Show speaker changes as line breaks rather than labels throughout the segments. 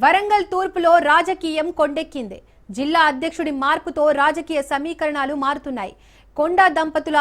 వరంగల్ తూర్పులో రాజకీయం కొండెక్కింది. జిల్లా అధ్యక్షుడి మార్పుతో రాజకీయ సమీకరణాలు మారుతున్నాయి. కొండా దంపతుల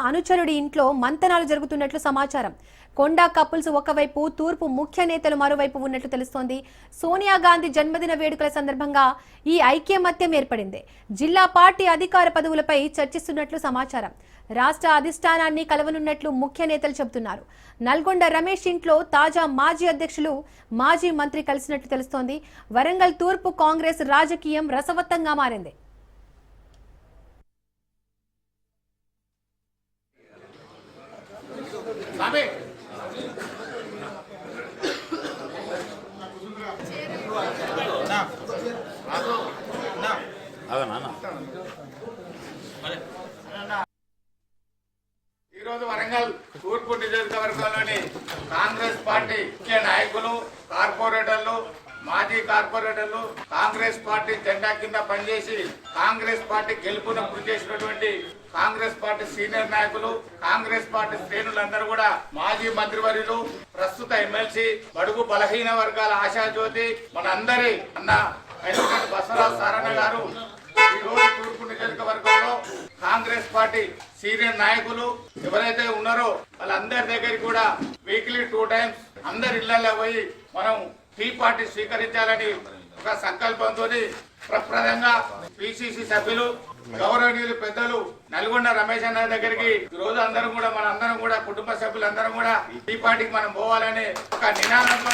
అనుచరుడి ఇంట్లో మంతనాలు జరుగుతున్నట్లు సమాచారం. కొండా కపుల్స్ ఒకవైపు, తూర్పు ముఖ్య నేతలు మరోవైపు ఉన్నట్లు తెలుస్తోంది. సోనియా గాంధీ జన్మదిన వేడుకల సందర్భంగా ఈ ఐక్యమత్యం ఏర్పడింది. జిల్లా పార్టీ అధికార పదవులపై చర్చిస్తున్నట్లు సమాచారం. రాష్ట్ర అధిష్టానాన్ని కలవనున్నట్లు ముఖ్య నేతలు చెబుతున్నారు. నల్గొండ రమేష్ ఇంట్లో తాజా మాజీ అధ్యక్షులు, మాజీ మంత్రి కలిసినట్లు తెలుస్తోంది. వరంగల్ తూర్పు కాంగ్రెస్ రాజకీయం రసవత్తంగా మారింది.
ఈరోజు వరంగల్ తూర్పు నియోజకవర్గంలోని కాంగ్రెస్ పార్టీ ముఖ్య నాయకులు, కార్పొరేటర్లు, మాజీ కార్పొరేటర్లు, కాంగ్రెస్ పార్టీ జెండా కింద పనిచేసి కాంగ్రెస్ పార్టీ గెలుపును కృషి చేసినటువంటి కాంగ్రెస్ పార్టీ సీనియర్ నాయకులు, కాంగ్రెస్ పార్టీ శ్రేణులందరూ కూడా, మాజీ మంత్రివర్యులు, ప్రస్తుత ఎమ్మెల్సీ, బడుగు బలహీన వర్గాల ఆశాజ్యోతి మన అందరి అన్న అయినటువంటి బసవరాజ్ సారన్న గారు ఈ రోజు తూర్పు నియోజకవర్గంలో కాంగ్రెస్ పార్టీ సీనియర్ నాయకులు ఎవరైతే ఉన్నారో వాళ్ళందరి దగ్గరికి కూడా వీక్లీ 2 times అందరి ఇళ్లలో పోయి మనం టీ పార్టీ స్వీకరించాలని ఒక సంకల్పంతో ప్రప్రదంగా పిసిసి సభ్యులు, గౌరవనీయులు పెద్దలు నల్గొండ రమేష్ అన్న దగ్గరికి ఈ రోజు అందరం కూడా మనందరం కూడా కుటుంబ సభ్యులందరం కూడా టీ పార్టీకి మనం పోవాలని ఒక నినాదంతో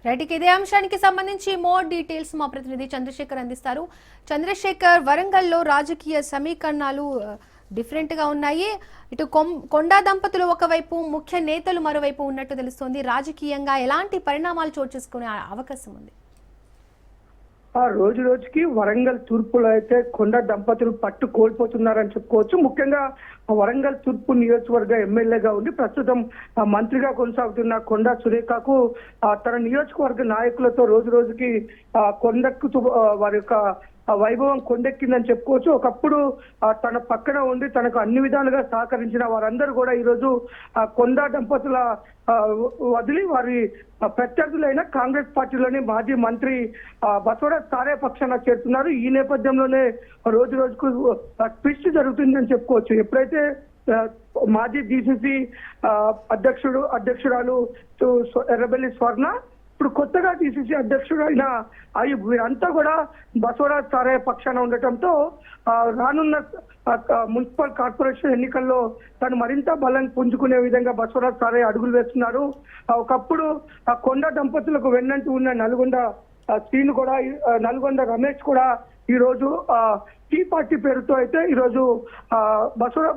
రైట్, ఇదే అంశానికి సంబంధించి మోర్ డీటెయిల్స్ మా ప్రతినిధి చంద్రశేఖర్ అందిస్తారు. చంద్రశేఖర్, వరంగల్లో రాజకీయ సమీకరణాలు డిఫరెంట్ గా ఉన్నాయి. ఇటు కొండా దంపతులు ఒకవైపు, ముఖ్య నేతలు మరోవైపు ఉన్నట్టు తెలుస్తోంది. రాజకీయంగా ఎలాంటి పరిణామాలు చోటు చేసుకునే అవకాశం ఉంది?
రోజు రోజుకి వరంగల్ తూర్పులో అయితే కొండా దంపతులు పట్టు కోల్పోతున్నారని చెప్పుకోవచ్చు. ముఖ్యంగా వరంగల్ తూర్పు నియోజకవర్గ ఎమ్మెల్యేగా ఉండి ప్రస్తుతం మంత్రిగా కొనసాగుతున్న కొండా సురేఖకు తన నియోజకవర్గ నాయకులతో రోజు రోజుకి కొండెక్కుతూ వారి యొక్క వైభవం కొండెక్కిందని చెప్పుకోవచ్చు. ఒకప్పుడు తన పక్కన ఉండి తనకు అన్ని విధాలుగా సహకరించిన వారందరూ కూడా ఈరోజు కొండా దంపతుల వదిలి వారి ప్రత్యర్థులైన కాంగ్రెస్ పార్టీలోని మాజీ మంత్రి బసవరాజ్ సారయ్య పక్షాన చేరుతున్నారు. ఈ నేపథ్యంలోనే రోజు రోజుకు ట్విస్ట్ జరుగుతుందని చెప్పుకోవచ్చు. ఎప్పుడైతే మాజీ డిసిసి అధ్యక్షురాలు ఎర్రబెల్లి స్వర్ణ, ఇప్పుడు కొత్తగా డిసిసి అధ్యక్షుడు అయిన అయ్యూబ్, వీరంతా కూడా బసవరాజ్ సారయ్య పక్షాన ఉండటంతో రానున్న మున్సిపల్ కార్పొరేషన్ ఎన్నికల్లో తను మరింత బలం పుంజుకునే విధంగా బసవరాజ్ సారయ్య అడుగులు వేస్తున్నారు. ఒకప్పుడు కొండ దంపతులకు వెన్నంటూ ఉన్న నల్గొండ శ్రీను కూడా, నల్గొండ రమేష్ కూడా ఈ రోజు టీ పార్టీ పేరుతో అయితే ఈరోజు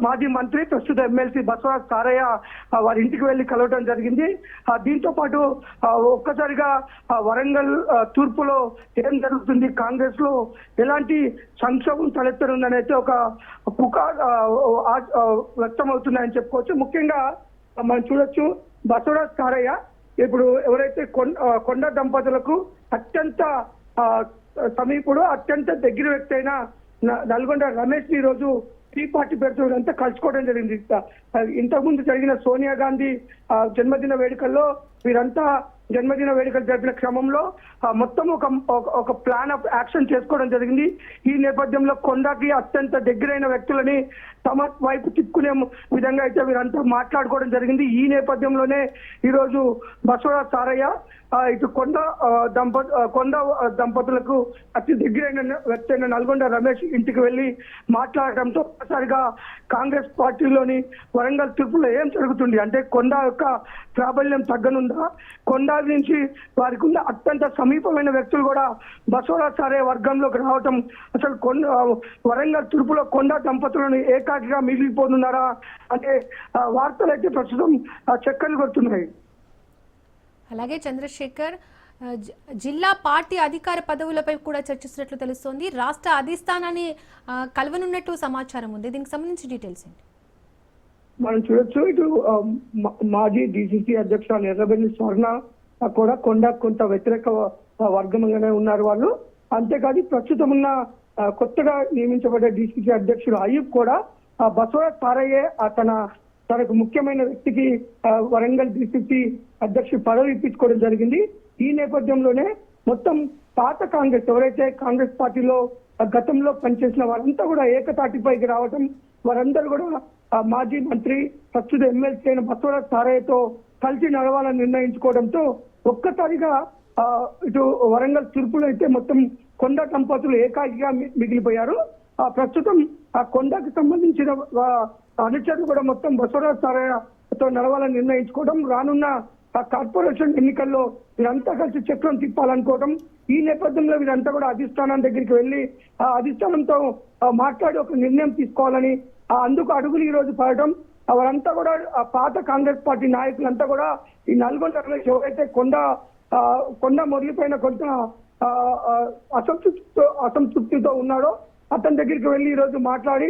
మాజీ మంత్రి, ప్రస్తుత ఎమ్మెల్సీ బసవరాజ్ సారయ్య వారి ఇంటికి వెళ్లి కలవడం జరిగింది. దీంతో పాటు ఒక్కసారిగా వరంగల్ తూర్పులో ఏం జరుగుతుంది, కాంగ్రెస్ లో ఎలాంటి సంక్షోభం తలెత్తనుందని అయితే ఒక వ్యక్తమవుతున్నాయని చెప్పుకోవచ్చు. ముఖ్యంగా మనం చూడొచ్చు, బసవరాజ్ సారయ్య ఇప్పుడు ఎవరైతే కొండ దంపతులకు అత్యంత సమీపుడు, అత్యంత దగ్గర వ్యక్తి అయిన నల్గొండ రమేష్ ఈ రోజు టీ పార్టీ పేరుతో అంతా కలుసుకోవడం జరిగింది. ఇంతకుముందు జరిగిన సోనియా గాంధీ జన్మదిన వేడుకల్లో వీరంతా జన్మదిన వేడుకలు జరిపిన క్రమంలో మొత్తం ఒక ప్లాన్ ఆఫ్ యాక్షన్ చేసుకోవడం జరిగింది. ఈ నేపథ్యంలో కొండకి అత్యంత దగ్గరైన వ్యక్తులని తమ వైపు తిప్పుకునే విధంగా అయితే వీరంతా మాట్లాడుకోవడం జరిగింది. ఈ నేపథ్యంలోనే ఈరోజు బసవరాజ్ సారయ్య ఇటు కొండ దంపతులకు అతి దగ్గరైన వ్యక్తి అయిన నల్గొండ రమేష్ ఇంటికి వెళ్లి మాట్లాడటంతో ఒక్కసారిగా కాంగ్రెస్ పార్టీలోని వరంగల్ తూర్పులో ఏం జరుగుతుంది అంటే, కొండ యొక్క ప్రాబల్యం తగ్గనుందా, కొండ నుంచి వారికి ఉన్న అత్యంత సమీపమైన వ్యక్తులు కూడా బసవరాజ్ సారయ్య వర్గంలోకి రావటం, అసలు వరంగల్ తూర్పులో కొండ దంపతులను ఏకాకిగా మిగిలిపోతున్నారా అంటే వార్తలు అయితే ప్రస్తుతం చక్కర్లు కొడుతున్నాయి.
అలాగే చంద్రశేఖర్, జిల్లా పార్టీ అధికార పదవులపై కూడా చర్చిస్తున్నట్లు తెలుస్తోంది. రాష్ట్ర అధిష్టానాన్ని కలవనున్నట్టు సమాచారం ఉంది. దీనికి సంబంధించి డీటెయిల్స్ ఏంటి?
మనం చూడొచ్చు, ఇటు మాజీ డిసిసి అధ్యక్షురాలు ఎర్రబెల్లి స్వర్ణ కూడా కొంత వ్యతిరేక వర్గంగానే ఉన్నారు వాళ్ళు. అంతేకాదు ప్రస్తుతం ఉన్న కొత్తగా నియమించబడ్డ డిసిసి అధ్యక్షుడు అయ్యూబ్ కూడా బసవరాజ్ సారయ్య తన తనకు ముఖ్యమైన వ్యక్తికి వరంగల్ డిసిసి అధ్యక్షుడు పదవి ఇప్పించుకోవడం జరిగింది. ఈ నేపథ్యంలోనే మొత్తం పాత కాంగ్రెస్ ఎవరైతే కాంగ్రెస్ పార్టీలో గతంలో పనిచేసిన వారంతా కూడా ఏకతాటిపైకి రావటం, వారందరూ కూడా మాజీ మంత్రి ప్రస్తుత ఎమ్మెల్సీ అయిన బసవరాజ్ సారయ్యతో కలిసి నడవాలని నిర్ణయించుకోవడంతో ఒక్కసారిగా ఇటు వరంగల్ తూర్పులో అయితే మొత్తం కొండ దంపతులు ఏకాకిగా మిగిలిపోయారు. ప్రస్తుతం ఆ కొండకు సంబంధించిన అనుచరులు కూడా మొత్తం బసవరాజ్ సారయ్యతో నడవాలని నిర్ణయించుకోవడం, రానున్న కార్పొరేషన్ ఎన్నికల్లో వీరంతా కలిసి చక్రం తిప్పాలనుకోవడం. ఈ నేపథ్యంలో వీరంతా కూడా అధిష్టానం దగ్గరికి వెళ్లి ఆ అధిష్టానంతో మాట్లాడి ఒక నిర్ణయం తీసుకోవాలని అందుకు అడుగులు ఈ రోజు పడటం. వారంతా కూడా పాత కాంగ్రెస్ పార్టీ నాయకులంతా కూడా ఈ నల్గొండ ఎవరైతే కొండ మురళి పైన కొంత అసంతృప్తితో ఉన్నాడో అతని దగ్గరికి వెళ్ళి ఈ రోజు మాట్లాడి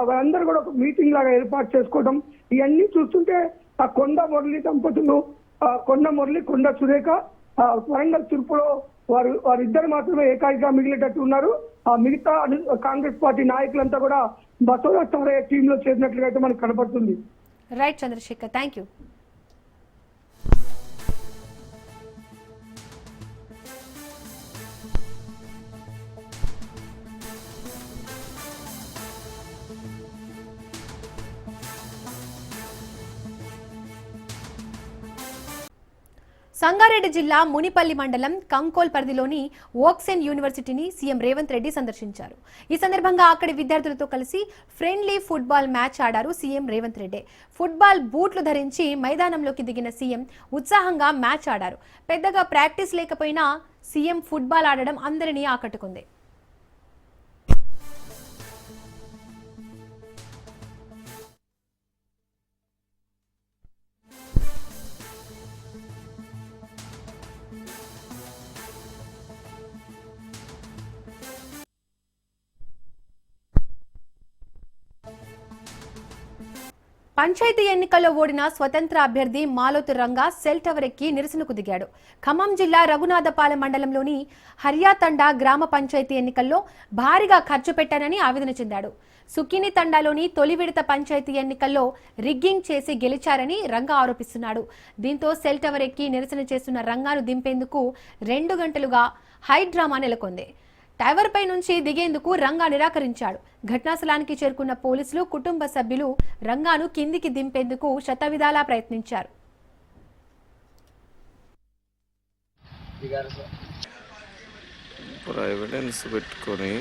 వారందరూ కూడా ఒక మీటింగ్ లాగా ఏర్పాటు చేసుకోవడం. ఇవన్నీ చూస్తుంటే ఆ కొండ మురళి దంపతులు, కొండ మురళి, కొండ సురేఖ వరంగల్ తూర్పులో వారిద్దరు మాత్రమే ఏకాకిగా మిగిలేటట్టు ఉన్నారు. ఆ మిగతా కాంగ్రెస్ పార్టీ నాయకులంతా కూడా బసవరాజ్ సారయ్య టీంలో చేరినట్లుగా అయితే మనకు కనపడుతుంది.
Right Chandrashekar, thank you. Sangareddy జిల్లా మునిపల్లి మండలం కంకోల్ పరిధిలోని ఓక్సెన్ యూనివర్సిటీని సీఎం రేవంత్ రెడ్డి సందర్శించారు. ఈ సందర్భంగా అక్కడి విద్యార్థులతో కలిసి ఫ్రెండ్లీ ఫుట్బాల్ మ్యాచ్ ఆడారు సీఎం రేవంత్ రెడ్డి. ఫుట్బాల్ బూట్లు ధరించి మైదానంలోకి దిగిన సీఎం ఉత్సాహంగా మ్యాచ్ ఆడారు. పెద్దగా ప్రాక్టీస్ లేకపోయినా సీఎం ఫుట్బాల్ ఆడడం అందరినీ ఆకట్టుకుంది. పంచాయతీ ఎన్నికల్లో ఓడిన స్వతంత్ర అభ్యర్థి మాలోతు రంగా సెల్ టవర్ ఎక్కి నిరసనకు దిగాడు. ఖమ్మం జిల్లా రఘునాథపాలెం మండలంలోని హర్యాతండా గ్రామ పంచాయతీ ఎన్నికల్లో భారీగా ఖర్చు పెట్టానని ఆవేదన చెందాడు. సుకిని తండాలోని తొలి విడత పంచాయతీ ఎన్నికల్లో రిగ్గింగ్ చేసి గెలిచారని రంగా ఆరోపిస్తున్నాడు. దీంతో సెల్ టవర్ ఎక్కి నిరసన చేస్తున్న రంగాను దింపేందుకు 2 గంటలుగా హై డ్రామా నెలకొంది. టవర్ పై నుంచి దిగేందుకు రంగా నిరాకరించాడు. ఘటనా స్థలానికి చేరుకున్న పోలీసులు, కుటుంబ సభ్యులు రంగాను కిందికి దింపేందుకు శతవిధాలా ప్రయత్నించారు.
ఎవిడెన్స్ పెట్టుకొని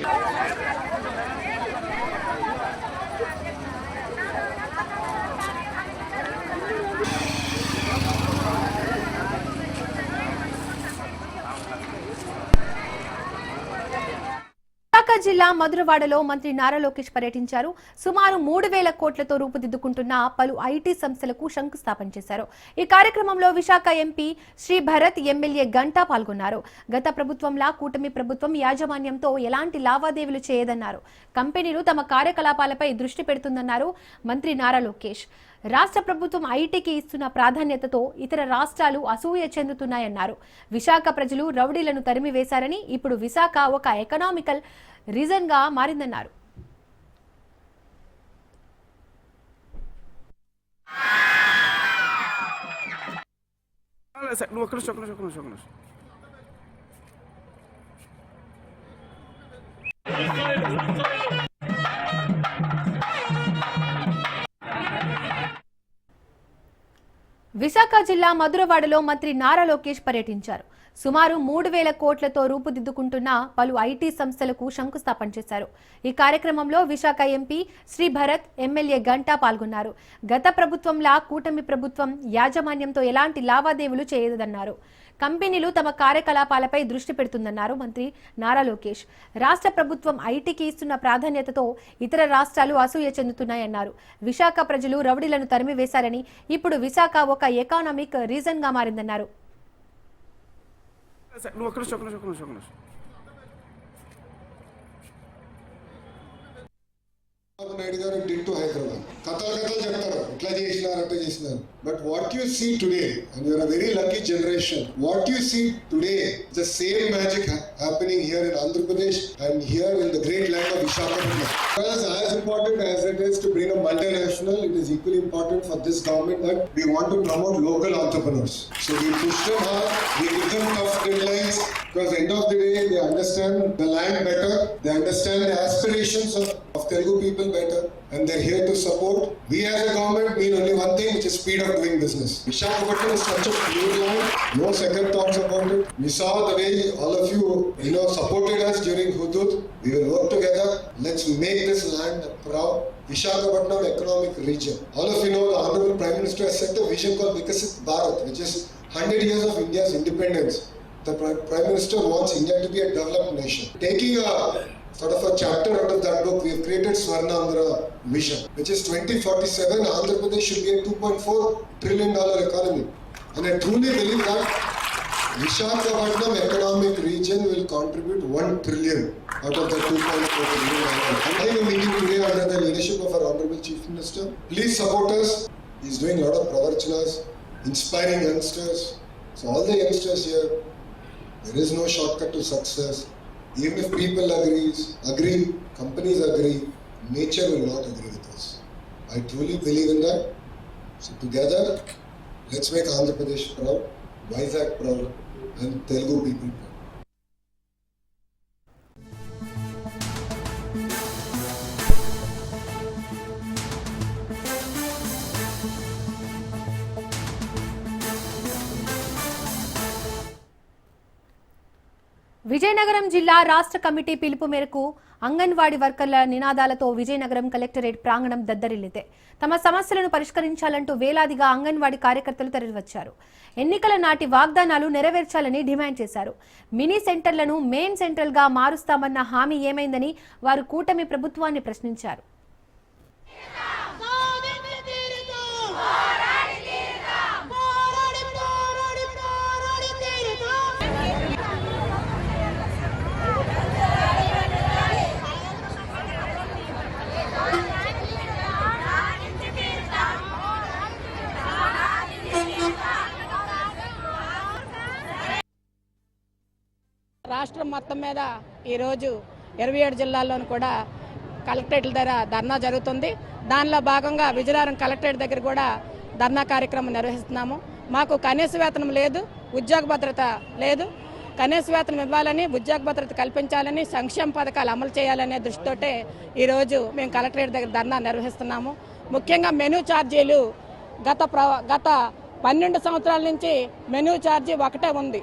విశాఖ జిల్లా మధురవాడలో మంత్రి నారా లోకేష్ పర్యటించారు. సుమారు 3,000 కోట్లతో రూపుదిద్దుకుంటున్న పలు ఐటీ సంస్థలకు శంకుస్థాపన చేశారు. ఈ కార్యక్రమంలో విశాఖ ఎంపీ శ్రీ భరత్, ఎమ్మెల్యే గంటా పాల్గొన్నారు. గత ప్రభుత్వంలా కూటమి ప్రభుత్వం యాజమాన్యంతో ఎలాంటి లావాదేవీలు చేయదన్నారు. కంపెనీలు తమ కార్యకలాపాలపై దృష్టి పెడుతుందన్నారు మంత్రి నారా లోకేష్. రాష్ట్ర ప్రభుత్వం ఐటీకి ఇస్తున్న ప్రాధాన్యతతో ఇతర రాష్ట్రాలు అసూయ చెందుతున్నాయన్నారు. విశాఖ ప్రజలు రౌడీలను తరిమివేశారని, ఇప్పుడు విశాఖ ఒక ఎకనామికల్ రీజన్ గా మారిందన్నారు. విశాఖ జిల్లా మధురవాడలో మంత్రి నారా లోకేష్ పర్యటించారు. సుమారు 3,000 కోట్లతో రూపుదిద్దుకుంటున్న పలు ఐటీ సంస్థలకు శంకుస్థాపన చేశారు. ఈ కార్యక్రమంలో విశాఖ ఎంపీ శ్రీ భరత్, ఎమ్మెల్యే గంటా పాల్గొన్నారు. గత ప్రభుత్వంలా కూటమి ప్రభుత్వం యాజమాన్యంతో ఎలాంటి లావాదేవీలు చేయదన్నారు. కంపెనీలు తమ కార్యకలాపాలపై దృష్టి పెడుతుందన్నారు మంత్రి నారా లోకేష్. రాష్ట్ర ప్రభుత్వం ఐటీకి ఇస్తున్న ప్రాధాన్యతతో ఇతర రాష్ట్రాలు అసూయ చెందుతున్నాయన్నారు. విశాఖ ప్రజలు రౌడీలను తరిమివేశారని, ఇప్పుడు విశాఖ ఒక ఎకనామిక్ రీజన్ గా మారిందన్నారు.
నాయుడు గారు డింటూ హైదరాబాద్ కథలు చెప్తారు, ఇట్లా చేసినారు, అట్లా
చేసినారు. But what you see today, and you are a very lucky generation, what you see today, the same magic happening here in Andhra Pradesh and here in the great land of Visakhapatnam. Because as important as it is to bring a multinational, it is equally important for this government that we want to promote local entrepreneurs. So we push them hard, we give them tough deadlines, because end of the day they understand the land better, they understand the aspirations of Telugu people better, and they're here to support. We as a government mean only one thing, which is speed of doing business. Visakhapatnam is such a pure land, no second thoughts about it. We saw the way all of you supported us during Hudud. We will work together. Let's make this land proud. Visakhapatnam economic region. All of you know the Honorable Prime Minister has set a vision called Vikasit Bharat, which is 100 years of India's independence. The Prime Minister wants India to be a developed nation. Taking a sort of a chapter out of that book, we have created Swarna Andhra Vision, which is 2047, Andhra Pradesh should be a $2.4 trillion economy. And I truly believe that Visakhapatnam economic region will contribute 1 trillion out of the $2.4 trillion. I'm having a meeting today under the leadership of our Honorable Chief Minister. Please support us. He's doing a lot of pravarchanas, inspiring youngsters. So all the youngsters here, there is no shortcut to success. Even if people agree, companies agree, nature will not agree with us. I truly believe in that. So together, let's make Andhra Pradesh proud, Vizag proud, and Telugu people proud.
Vizianagaram జిల్లా రాష్ట్ర committee పిలుపు మేరకు అంగన్వాడీ వర్కర్ల నినాదాలతో Vizianagaram collectorate ప్రాంగణం దద్దరిల్లింది. తమ సమస్యలను పరిష్కరించాలంటూ వేలాదిగా అంగన్వాడీ కార్యకర్తలు తరలివచ్చారు. ఎన్నికల నాటి వాగ్దానాలు నెరవేర్చాలని డిమాండ్ చేశారు. మినీ సెంటర్లను మెయిన్ సెంటర్గా మారుస్తామన్న హామీ ఏమైందని వారు కూటమి ప్రభుత్వాన్ని ప్రశ్నించారు.
రాష్ట్రం మొత్తం మీద ఈరోజు 27 జిల్లాల్లోనూ కూడా కలెక్టరేట్ల దగ్గర ధర్నా జరుగుతుంది. దానిలో భాగంగా విజయనగరం కలెక్టరేట్ దగ్గర కూడా ధర్నా కార్యక్రమం నిర్వహిస్తున్నాము. మాకు కనీస వేతనం లేదు, ఉద్యోగ భద్రత లేదు. కనీస వేతనం ఇవ్వాలని, ఉద్యోగ భద్రత కల్పించాలని, సంక్షేమ పథకాలు అమలు చేయాలనే దృష్టితోటే ఈరోజు మేము కలెక్టరేట్ దగ్గర ధర్నా నిర్వహిస్తున్నాము. ముఖ్యంగా మెనూ ఛార్జీలు గత 12 సంవత్సరాల నుంచి మెనూ ఛార్జీ ఒకటే ఉంది.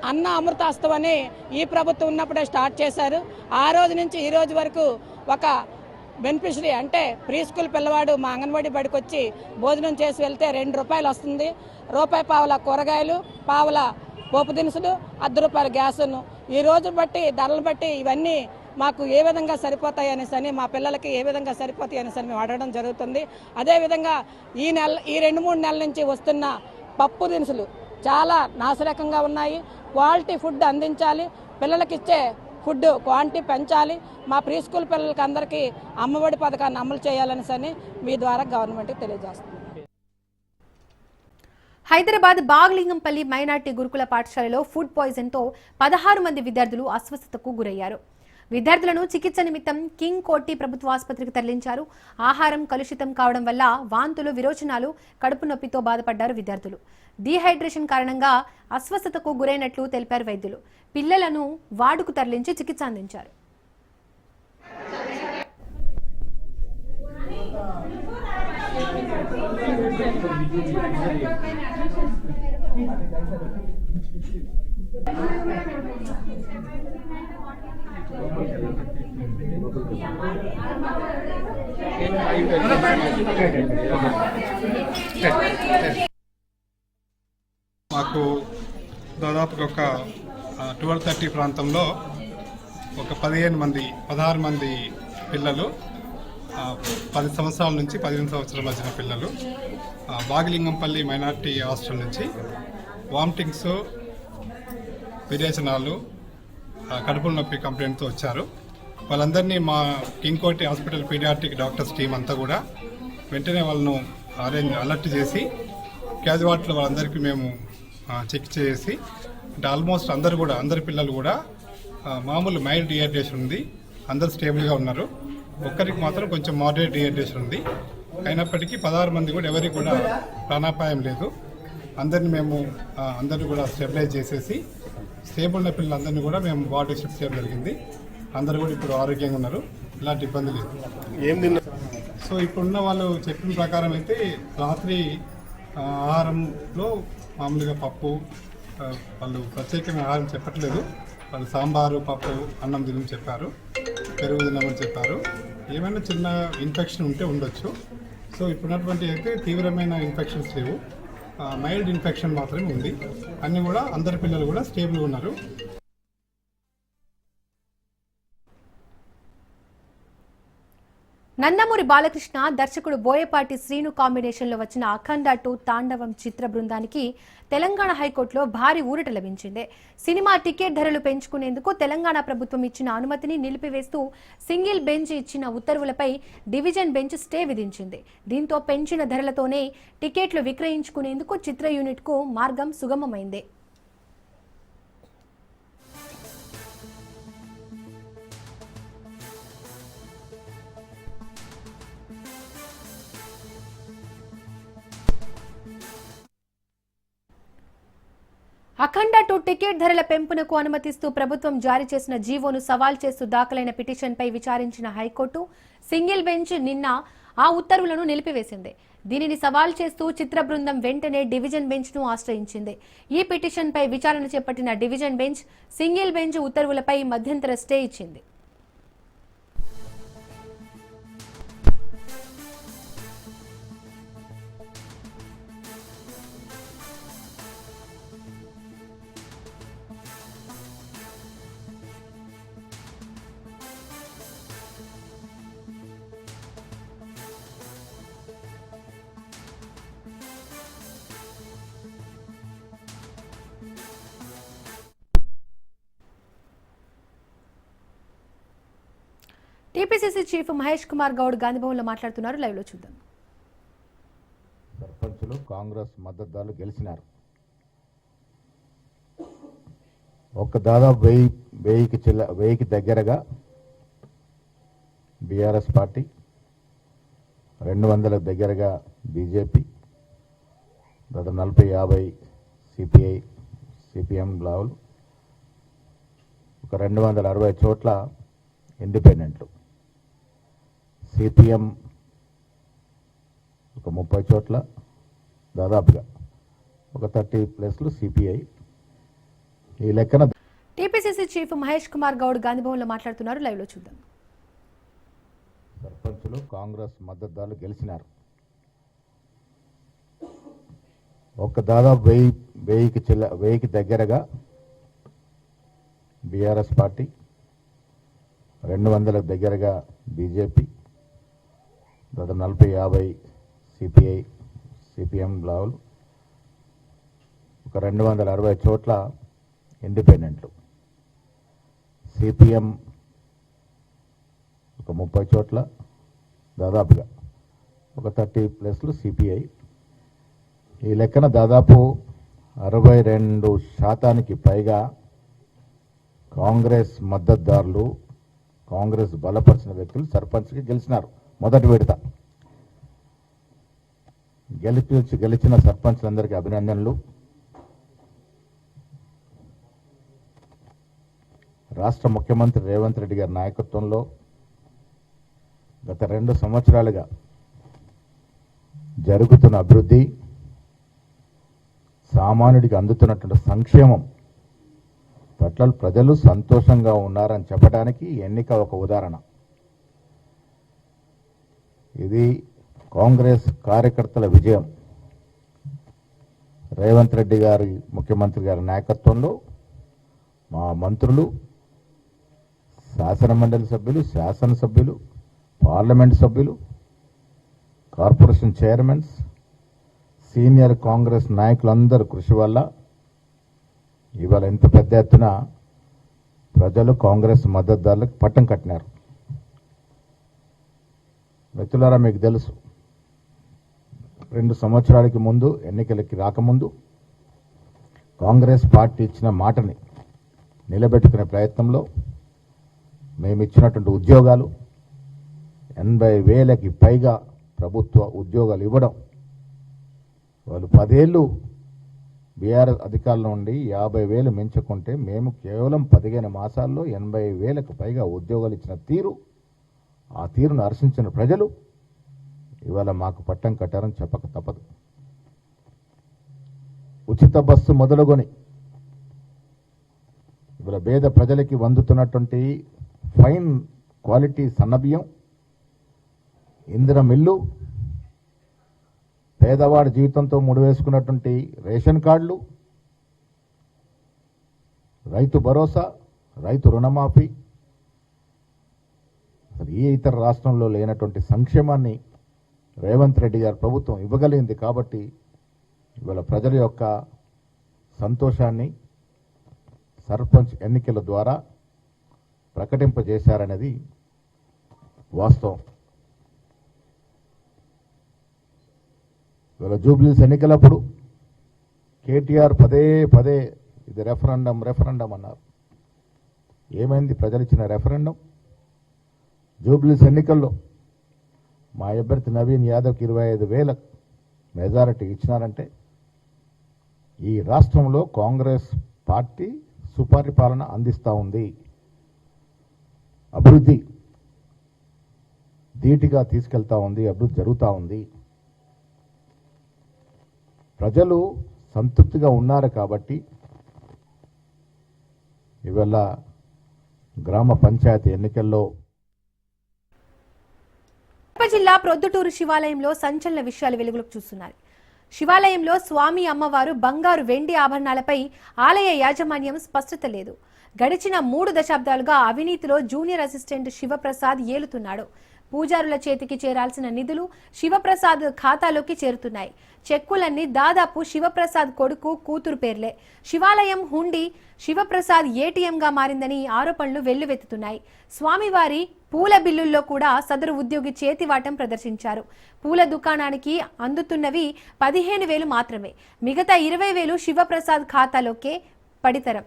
అన్న అమృతాస్తం అని ఈ ప్రభుత్వం ఉన్నప్పుడే స్టార్ట్ చేశారు. ఆ రోజు నుంచి ఈ రోజు వరకు ఒక బెనిఫిషరీ అంటే ప్రీ స్కూల్ పిల్లవాడు మా అంగన్వాడీ బడికి వచ్చి భోజనం చేసి వెళ్తే ₹2 వస్తుంది. ₹1 కూరగాయలు, పావుల పోపు దినుసులు, ₹10 గ్యాసును. ఈ రోజు బట్టి ధరలు బట్టి ఇవన్నీ మాకు ఏ విధంగా సరిపోతాయి అనేసి మా పిల్లలకి ఏ విధంగా సరిపోతాయి అనేసి మేము అడగడం జరుగుతుంది. అదేవిధంగా ఈ 2-3 నెలల నుంచి వస్తున్న పప్పు దినుసులు చాలా నాసిరకంగా ఉన్నాయి. క్వాలిటీ ఫుడ్ అందించాలి, పిల్లలకి ఇచ్చే ఫుడ్ క్వాంటిటీ పెంచాలి. మా ప్రీ స్కూల్ పిల్లలకి అందరికీ అమ్మఒడి పథకాన్ని అమలు చేయాలనేసి మీ ద్వారా గవర్నమెంట్కి తెలియజేస్తుంది.
హైదరాబాద్ బాగ్లింగంపల్లి మైనార్టీ గురుకుల పాఠశాలలో ఫుడ్ పాయిజన్తో 16 మంది విద్యార్థులు అస్వస్థతకు గురయ్యారు. విద్యార్థులను చికిత్స నిమిత్తం కింగ్ కోటి ప్రభుత్వ ఆసుపత్రికి తరలించారు. ఆహారం కలుషితం కావడం వల్ల వాంతులు, విరోచనాలు, కడుపు నొప్పితో బాధపడ్డారు విద్యార్థులు. డీహైడ్రేషన్ కారణంగా అస్వస్థతకు గురైనట్లు తెలిపారు వైద్యులు. పిల్లలను వార్డుకు తరలించి చికిత్స అందించారు.
మాకు దాదాపుగా ఒక 12:30 ప్రాంతంలో ఒక 16 మంది పిల్లలు 10 సంవత్సరాల నుంచి 15 సంవత్సరాల మధ్యన పిల్లలు బాగ్లింగంపల్లి మైనార్టీ హాస్టల్ నుంచి వామిటింగ్స్, విరేచనాలు, కడుపుల నొప్పి కంప్లైంట్తో వచ్చారు. వాళ్ళందరినీ మా కింగ్ కోటి హాస్పిటల్ పీడియాట్రిక్ డాక్టర్స్ టీం అంతా కూడా వెంటనే వాళ్ళను అలర్ట్ చేసి క్యాజువాలిటీల వాళ్ళందరికీ మేము చెక్ చేసి అంటే ఆల్మోస్ట్ అందరి పిల్లలు కూడా మామూలు మైల్డ్ డిహైడ్రేషన్ ఉంది, అందరు స్టేబుల్గా ఉన్నారు. ఒక్కరికి మాత్రం కొంచెం మోడరేట్ డిహైడ్రేషన్ ఉంది. అయినప్పటికీ 16 మంది కూడా ఎవరికి కూడా ప్రాణాపాయం లేదు. అందరినీ కూడా స్టెబిలైజ్ చేసేసి స్టేబుల్ ఉన్న పిల్లలందరినీ కూడా మేము వార్డు షిఫ్ట్ చేయడం జరిగింది. అందరూ కూడా ఇప్పుడు ఆరోగ్యంగా ఉన్నారు, ఇలాంటి ఇబ్బంది లేదు. సో ఇప్పుడున్న వాళ్ళు చెప్పిన ప్రకారం అయితే రాత్రి ఆహారంలో మామూలుగా పప్పు, వాళ్ళు ప్రత్యేకమైన ఆహారం చెప్పట్లేదు, వాళ్ళు సాంబారు, పప్పు, అన్నం తినమని చెప్పారు, పెరుగు తినమని చెప్పారు. ఏమైనా చిన్న ఇన్ఫెక్షన్ ఉంటే ఉండొచ్చు. సో ఇప్పుడున్నటువంటి అయితే తీవ్రమైన ఇన్ఫెక్షన్స్ లేవు, మైల్డ్ ఇన్ఫెక్షన్ మాత్రమే ఉంది. అన్నీ కూడా అందరి పిల్లలు కూడా స్టేబుల్గా ఉన్నారు.
నందమూరి బాలకృష్ణ దర్శకుడు బోయపాటి శ్రీను కాంబినేషన్లో వచ్చిన అఖండ 2 తాండవం చిత్ర బృందానికి తెలంగాణ హైకోర్టులో భారీ ఊరట లభించింది. సినిమా టికెట్ ధరలు పెంచుకునేందుకు తెలంగాణ ప్రభుత్వం ఇచ్చిన అనుమతిని నిలిపివేస్తూ సింగిల్ బెంచ్ ఇచ్చిన ఉత్తర్వులపై డివిజన్ బెంచ్ స్టే విధించింది. దీంతో పెంచిన ధరలతోనే టికెట్లు విక్రయించుకునేందుకు చిత్ర యూనిట్కు మార్గం సుగమమైంది. అఖండ 2 టికెట్ ధరల పెంపునకు అనుమతిస్తూ ప్రభుత్వం జారీ చేసిన జీవోను సవాల్ చేస్తూ దాఖలైన పిటిషన్పై విచారించిన హైకోర్టు సింగిల్ బెంచ్ నిన్న ఆ ఉత్తర్వులను నిలిపివేసింది. దీనిని సవాల్ చేస్తూ చిత్ర బృందం వెంటనే డివిజన్ బెంచ్ను ఆశ్రయించింది. ఈ పిటిషన్పై విచారణ చేపట్టిన డివిజన్ బెంచ్ సింగిల్ బెంచ్ ఉత్తర్వులపై మధ్యంతర స్టే ఇచ్చింది. టీపీసీసీ చీఫ్ మహేష్ కుమార్ గౌడ్ గాంధీభవన్లో మాట్లాడుతున్నారు. లైవ్ లో చూద్దాం.
సర్పంచులు కాంగ్రెస్ మద్దతుదారులు గెలిచినారు. దాదాపు 1000కి దగ్గరగా బీఆర్ఎస్ పార్టీ, 200లకు దగ్గరగా బీజేపీ, దాదాపు 40-50 సిపిఐ, సిపిఎం లావులు, 260 చోట్ల ఇండిపెండెంట్లు, సిపిఎం 30 చోట్ల, దాదాపుగా 30 ప్లేస్లు సిపిఐ. ఈ లెక్కన
టీపీసీసీ చీఫ్ మహేష్ కుమార్ గౌడ్ గాంధీభవన్లో మాట్లాడుతున్నారు. లైవ్ లో చూద్దాం.
సర్పంచులు కాంగ్రెస్ మద్దతుదారులు గెలిచినారు. దాదాపు 1000కి దగ్గరగా బీఆర్ఎస్ పార్టీ, 200లకు దగ్గరగా బీజేపీ, దాదాపు 40-50 సిపిఐ, సిపిఎం లావులు, 260 చోట్ల ఇండిపెండెంట్లు, సిపిఎం 30 చోట్ల, దాదాపుగా 30 ప్లేస్లు సిపిఐ. ఈ లెక్కన దాదాపు 62% పైగా కాంగ్రెస్ మద్దతుదారులు, కాంగ్రెస్ బలపరిచిన వ్యక్తులు సర్పంచ్కి గెలిచినారు. మొదటి విడత గెలిచిన సర్పంచ్లందరికీ అభినందనలు. రాష్ట్ర ముఖ్యమంత్రి రేవంత్ రెడ్డి గారి నాయకత్వంలో గత 2 సంవత్సరాలుగా జరుగుతున్న అభివృద్ధి, సామాన్యుడికి అందుతున్నటువంటి సంక్షేమం పట్ల ప్రజలు సంతోషంగా ఉన్నారని చెప్పడానికి ఎన్నిక ఒక ఉదాహరణ. ఇది కాంగ్రెస్ కార్యకర్తల విజయం. రేవంత్ రెడ్డి గారి, ముఖ్యమంత్రి గారి నాయకత్వంలో మా మంత్రులు, శాసనమండలి సభ్యులు, శాసనసభ్యులు, పార్లమెంట్ సభ్యులు, కార్పొరేషన్ చైర్మన్స్, సీనియర్ కాంగ్రెస్ నాయకులందరూ కృషి వల్ల ఇవాళ ఎంత పెద్ద ఎత్తున ప్రజలు కాంగ్రెస్ మద్దతుదారులకు పట్టం కట్టినారు. మిత్రులారా, మీకు తెలుసు 2 సంవత్సరాలకి ముందు ఎన్నికలకి రాకముందు కాంగ్రెస్ పార్టీ ఇచ్చిన మాటని నిలబెట్టుకునే ప్రయత్నంలో మేము ఇచ్చినటువంటి ఉద్యోగాలు 80,000కి పైగా ప్రభుత్వ ఉద్యోగాలు ఇవ్వడం, వాళ్ళు 10 ఏళ్ళు బీఆర్ఎస్ అధికారంలో ఉండి 50,000 మించుకుంటే మేము కేవలం 15 మాసాల్లో 80,000కు పైగా ఉద్యోగాలు ఇచ్చిన తీరు, ఆ తీరును హర్షించిన ప్రజలు ఇవాళ మాకు పట్టం కట్టారని చెప్పక తప్పదు. ఉచిత బస్సు మొదలుకొని ఇవాళ పేద ప్రజలకి అందుతున్నటువంటి ఫైన్ క్వాలిటీ సన్నబియ్యం, ఇందిరా మిల్లు, పేదవాడి జీవితంతో ముడివేసుకున్నటువంటి రేషన్ కార్డులు, రైతు భరోసా, రైతు రుణమాఫీ, ఏ ఇతర రాష్ట్రంలో లేనటువంటి సంక్షేమాన్ని రేవంత్ రెడ్డి గారి ప్రభుత్వం ఇవ్వగలిగింది. కాబట్టి ఇవాళ ప్రజల యొక్క సంతోషాన్ని సర్పంచ్ ఎన్నికల ద్వారా ప్రకటింపజేశారనేది వాస్తవం. ఇవాళ జూబ్లీస్ ఎన్నికలప్పుడు కేటీఆర్ పదే ఇది రెఫరెండం అన్నారు. ఏమైంది? ప్రజలు ఇచ్చిన రెఫరెండం. జూబ్లీస్ ఎన్నికల్లో మా అభ్యర్థి నవీన్ యాదవ్కి 25,000 మెజారిటీ ఇచ్చినారంటే ఈ రాష్ట్రంలో కాంగ్రెస్ పార్టీ సుపరిపాలన అందిస్తూ ఉంది, అభివృద్ధి ధీటుగా తీసుకెళ్తా ఉంది, అభివృద్ధి జరుగుతూ ఉంది. ప్రజలు సంతృప్తిగా ఉన్నారు కాబట్టి ఇవాళ గ్రామ పంచాయతీ ఎన్నికల్లో
జిల్లా ప్రొద్దుటూరు శివాలయంలో సంచలన విషయాలు వెలుగులోకి చూస్తున్నారు. శివాలయంలో స్వామి అమ్మవారు బంగారు వెండి ఆభరణాలపై ఆలయ యాజమాన్యం స్పష్టత లేదు. గడిచిన 3 దశాబ్దాలుగా అవినీతిలో జూనియర్ అసిస్టెంట్ శివప్రసాద్ ఏలుతున్నాడు. పూజారుల చేతికి చేరాల్సిన నిధులు శివప్రసాద్ ఖాతాలోకి చేరుతున్నాయి. చెక్కులన్నీ దాదాపు శివప్రసాద్ కొడుకు కూతురు పేర్లే. శివాలయం హుండీ శివప్రసాద్ ఏటీఎంగా మారిందని ఆరోపణలు వెల్లువెత్తుతున్నాయి. స్వామివారి పూల బిల్లుల్లో కూడా సదరు ఉద్యోగి చేతివాటం ప్రదర్శించారు. పూల దుకాణానికి అందుతున్నవి 15,000 మాత్రమే. మిగతా 20,000 శివప్రసాద్ ఖాతాలోకే పడితరం.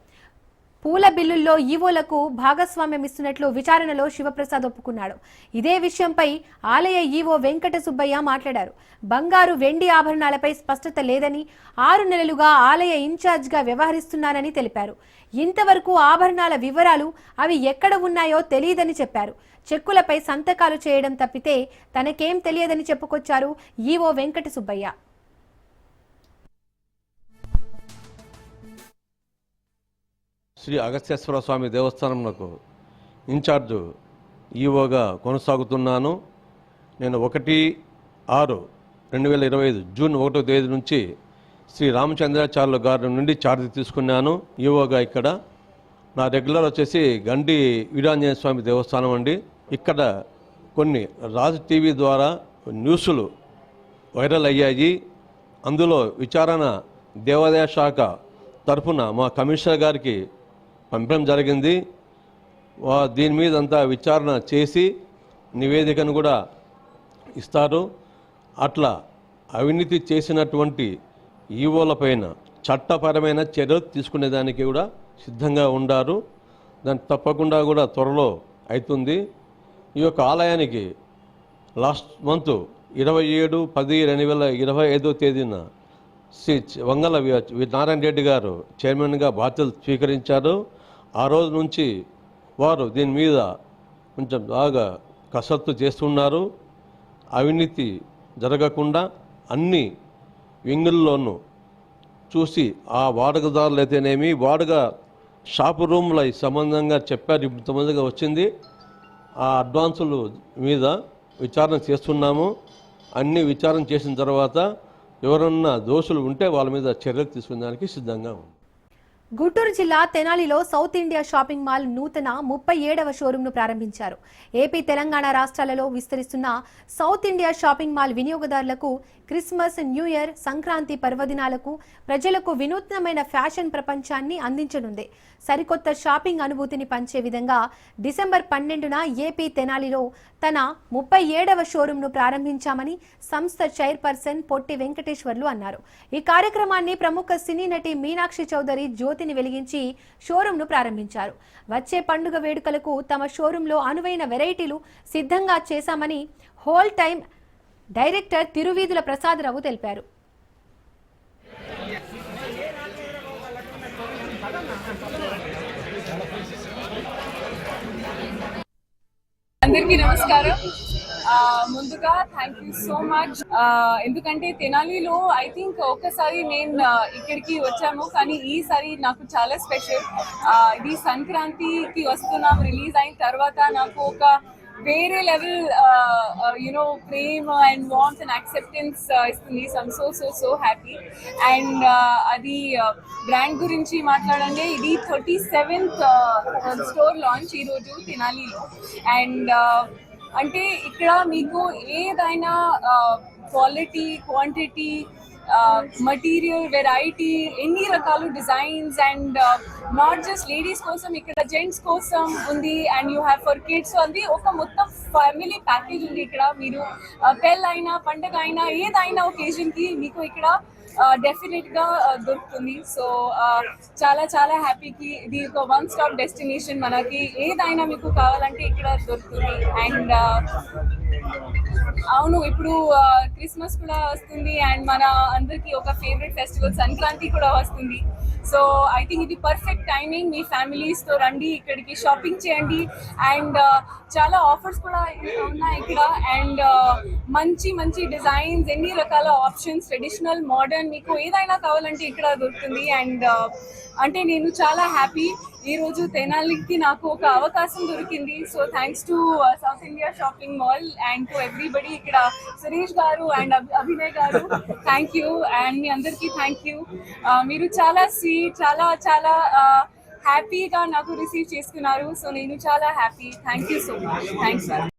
పూల బిల్లుల్లో ఈవోలకు భాగస్వామ్యం ఇస్తున్నట్లు విచారణలో శివప్రసాద్ ఒప్పుకున్నాడు. ఇదే విషయంపై ఆలయ ఈవో వెంకట సుబ్బయ్య మాట్లాడారు. బంగారు వెండి ఆభరణాలపై స్పష్టత లేదని, 6 నెలలుగా ఆలయ ఇన్ఛార్జ్గా వ్యవహరిస్తున్నానని తెలిపారు. ఇంతవరకు ఆభరణాల వివరాలు అవి ఎక్కడ ఉన్నాయో తెలియదని చెప్పారు. చెక్కులపై సంతకాలు చేయడం తప్పితే తనకేం తెలియదని చెప్పుకొచ్చారు ఈవో వెంకట సుబ్బయ్య.
శ్రీ అగస్త్యేశ్వర స్వామి దేవస్థానంకు ఇన్ఛార్జు ఈవోగా కొనసాగుతున్నాను. నేను 1/6/2025 జూన్ 1వ తేదీ నుంచి శ్రీ రామచంద్రాచార్యుల గారి నుండి ఛార్జ్ తీసుకున్నాను ఈవోగా. ఇక్కడ నా రెగ్యులర్ వచ్చేసి గండి వీరాంజనేయ స్వామి దేవస్థానం అండి. ఇక్కడ కొన్ని రాజు టీవీ ద్వారా న్యూస్లు వైరల్ అయ్యాయి. అందులో విచారణ దేవాదాయ శాఖ తరఫున మా కమిషనర్ గారికి పంపడం జరిగింది. దీని మీద అంతా విచారణ చేసి నివేదికను కూడా ఇస్తారు. అట్లా అవినీతి చేసినటువంటి ఈవోలపైన చట్టపరమైన చర్యలు తీసుకునేదానికి కూడా సిద్ధంగా ఉండారు. దాన్ని తప్పకుండా కూడా త్వరలో అవుతుంది. ఈ యొక్క ఆలయానికి లాస్ట్ మంత్ 27/10/2025 తేదీన శ్రీ వంగల నారాయణ రెడ్డి గారు చైర్మన్గా బాధ్యతలు స్వీకరించారు. ఆ రోజు నుంచి వారు దీని మీద కొంచెం బాగా కసరత్తు చేస్తున్నారు. అవినీతి జరగకుండా అన్ని వింగుల్లోనూ చూసి ఆ వాడకదారులు అయితేనేమి వాడక షాపు రూమ్ల సంబంధంగా చెప్పారు. ఇంతమందిగా వచ్చింది. ఆ అడ్వాన్సుల మీద విచారణ చేస్తున్నాము. అన్ని విచారణ చేసిన తర్వాత ఎవరన్నా దోషులు ఉంటే వాళ్ళ మీద చర్యలు తీసుకునేదానికి సిద్ధంగా ఉంది.
గుంటూరు జిల్లా తెనాలిలో సౌత్ ఇండియా షాపింగ్ మాల్ నూతన 37వ షోరూంను ప్రారంభించారు. ఏపీ, తెలంగాణ రాష్ట్రాలలో విస్తరిస్తున్న సౌత్ ఇండియా షాపింగ్ మాల్ వినియోగదారులకు క్రిస్మస్, న్యూ ఇయర్, సంక్రాంతి పర్వదినాలకు ప్రజలకు వినూత్నమైన ఫ్యాషన్ ప్రపంచాన్ని అందించనుంది. సరికొత్త షాపింగ్ అనుభూతిని పంచే విధంగా డిసెంబర్ 12న ఏపీ తెనాలిలో తన 37వ షోరూంను ప్రారంభించామని సంస్థ చైర్పర్సన్ పొట్టి వెంకటేశ్వర్లు అన్నారు. ఈ కార్యక్రమాన్ని ప్రముఖ సినీ నటి మీనాక్షి చౌదరి జ్యోతిని వెలిగించి షోరూంను ప్రారంభించారు. వచ్చే పండుగ వేడుకలకు తమ షోరూంలో అనువైన వెరైటీలు సిద్ధంగా చేశామని whole time director Tiruveedhula Prasadarao తెలిపారు.
అందరికీ నమస్కారం. ముందుగా థ్యాంక్ యూ సో మచ్. ఎందుకంటే తెనాలిలో ఐ థింక్ ఒకసారి నేను ఇక్కడికి వచ్చాము, కానీ ఈసారి నాకు చాలా స్పెషల్. ఇది సంక్రాంతికి వస్తున్నాం, రిలీజ్ అయిన తర్వాత నాకు ఒక వేరే లెవెల్ ప్రేమ అండ్ వార్మ్త్ అండ్ యాక్సెప్టెన్స్ ఇస్తుంది. I'm so so so happy. And అది బ్రాండ్ గురించి మాట్లాడండి, ఇది 37th స్టోర్ లాంచ్ ఈరోజు తెనాలిలో. అండ్ అంటే ఇక్కడ మీకు ఏదైనా క్వాలిటీ, క్వాంటిటీ, మటీరియల్, వెరైటీ, ఎన్ని రకాలు designs and not just ladies కోసం, ఇక్కడ జెంట్స్ కోసం ఉంది. And you have for kids. అది ఒక మొత్తం ఫ్యామిలీ ప్యాకేజ్ ఉంది ఇక్కడ. మీరు పెళ్ళైనా, పండగ అయినా, ఏదైనా ఒకేజన్కి మీకు ఇక్కడ డెఫినెట్గా దొరుకుతుంది. సో చాలా చాలా హ్యాపీకి ఇది ఒక వన్ స్టాప్ డెస్టినేషన్. మనకి ఏదైనా మీకు కావాలంటే ఇక్కడ దొరుకుతుంది. అండ్ అవును, ఇప్పుడు క్రిస్మస్ కూడా వస్తుంది అండ్ మన అందరికి ఒక ఫేవరెట్ ఫెస్టివల్ సంక్రాంతి కూడా వస్తుంది. సో ఐ థింక్ ఇది పర్ఫెక్ట్ టైమింగ్. మీ ఫ్యామిలీస్తో రండి, ఇక్కడికి షాపింగ్ చేయండి. అండ్ చాలా ఆఫర్స్ కూడా ఉన్నాయి ఇక్కడ. అండ్ మంచి మంచి డిజైన్స్, ఎన్ని రకాల ఆప్షన్స్, ట్రెడిషనల్, మోడర్న్, మీకు ఏదైనా కావాలంటే ఇక్కడ దొరుకుతుంది. అండ్ అంటే నేను చాలా హ్యాపీ ఈరోజు తెనాలికి నాకు ఒక అవకాశం దొరికింది. So thanks to south India shopping mall and to everybody. ఇక్కడ సురేష్ గారు అండ్ అభినయ్ గారు థ్యాంక్ యూ. అండ్ మీ అందరికీ థ్యాంక్ యూ. మీరు చాలా స్వీట్, చాలా చాలా హ్యాపీగా నాకు రిసీవ్ చేసుకున్నారు. సో నేను చాలా happy. Thank you so much. Thanks.